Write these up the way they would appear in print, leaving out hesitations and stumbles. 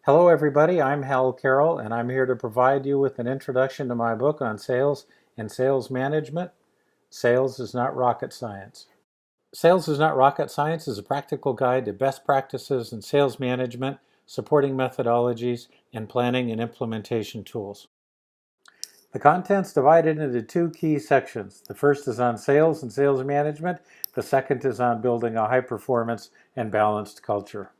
Hello everybody, I'm Hal Carroll and I'm here to provide you with an introduction to my book on sales and sales management. Sales is not rocket science. Sales is not rocket science is a practical guide to best practices in sales management, supporting methodologies, and planning and implementation tools. The content's divided into two key sections. The first is on sales and sales management. The second is on building a high-performance and balanced culture.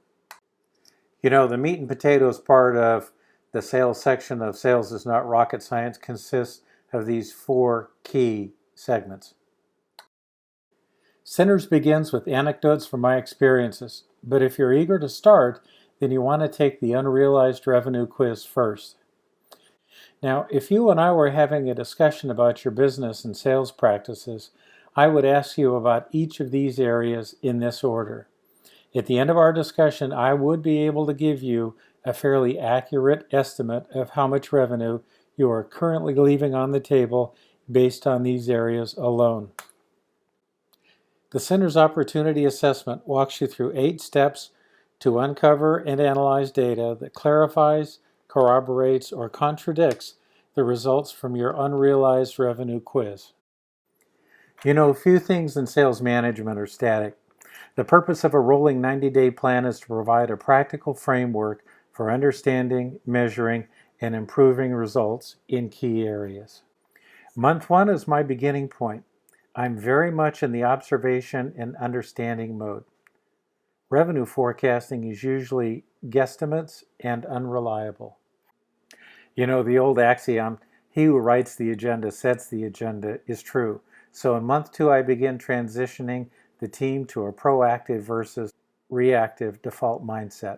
You know, the meat and potatoes part of the sales section of Sales is Not Rocket Science consists of these four key segments. Sinners begins with anecdotes from my experiences, but if you're eager to start, then you want to take the unrealized revenue quiz first. Now, if you and I were having a discussion about your business and sales practices, I would ask you about each of these areas in this order. At the end of our discussion, I would be able to give you a fairly accurate estimate of how much revenue you are currently leaving on the table based on these areas alone. The Center's Opportunity Assessment walks you through 8 steps to uncover and analyze data that clarifies, corroborates, or contradicts the results from your unrealized revenue quiz. You know, few things in sales management are static. The purpose of a rolling 90-day plan is to provide a practical framework for understanding, measuring, and improving results in key areas. Month 1 is my beginning point. I'm very much in the observation and understanding mode. Revenue forecasting is usually guesstimates and unreliable. You know, the old axiom, he who writes the agenda sets the agenda, is true. So in month 2, I begin transitioning the team to a proactive versus reactive default mindset.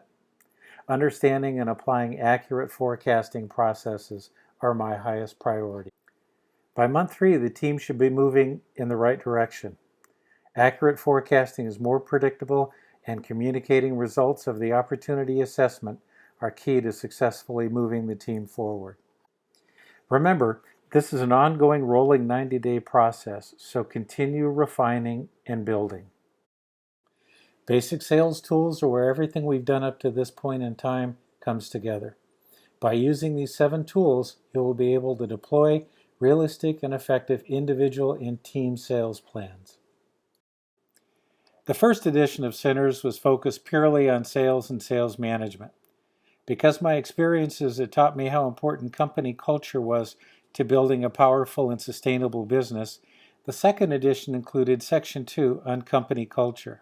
Understanding and applying accurate forecasting processes are my highest priority. By month 3, the team should be moving in the right direction. Accurate forecasting is more predictable, and communicating results of the opportunity assessment are key to successfully moving the team forward. Remember, this is an ongoing rolling 90-day process, so continue refining and building. Basic sales tools are where everything we've done up to this point in time comes together. By using these 7 tools, you will be able to deploy realistic and effective individual and team sales plans. The first edition of Centers was focused purely on sales and sales management. Because my experiences had taught me how important company culture was to building a powerful and sustainable business, the second edition included Section 2 on company culture.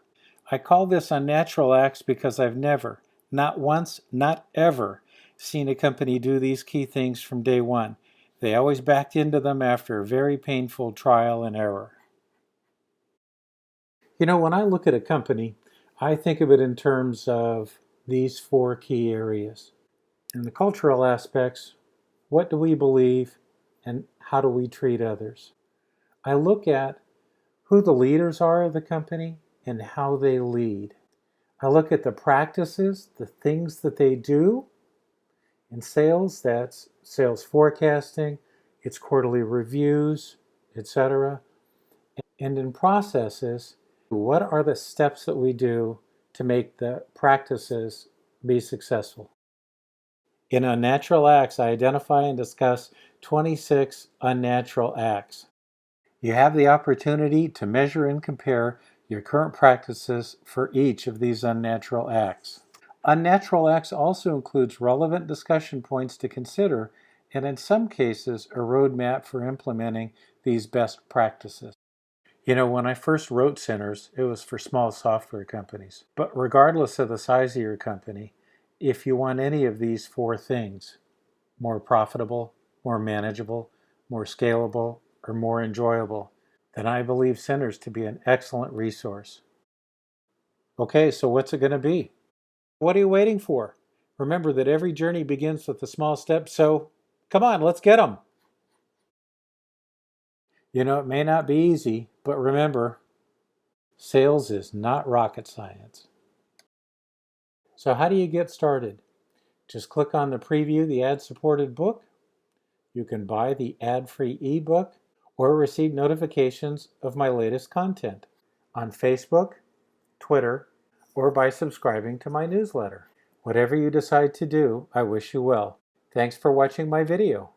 I call this Unnatural Acts because I've never, not once, not ever, seen a company do these key things from day one. They always backed into them after a very painful trial and error. You know, when I look at a company, I think of it in terms of these 4 key areas. In the cultural aspects, what do we believe and how do we treat others? I look at who the leaders are of the company and how they lead. I look at the practices, the things that they do. In sales, that's sales forecasting, it's quarterly reviews, etc. And in processes, what are the steps that we do to make the practices be successful? In Unnatural Acts, I identify and discuss 26 unnatural acts. You have the opportunity to measure and compare your current practices for each of these unnatural acts. Unnatural acts also includes relevant discussion points to consider, and in some cases, a roadmap for implementing these best practices. You know, when I first wrote Centers, it was for small software companies. But regardless of the size of your company, if you want any of these 4 things, more profitable, more manageable, more scalable, or more enjoyable, then I believe Centers to be an excellent resource. Okay, so what's it going to be? What are you waiting for? Remember that every journey begins with a small step, so come on, let's get them. You know, it may not be easy, but remember, sales is not rocket science. So how do you get started? Just click on the preview the ad-supported book. You can buy the ad-free ebook or receive notifications of my latest content on Facebook, Twitter, or by subscribing to my newsletter. Whatever you decide to do, I wish you well. Thanks for watching my video.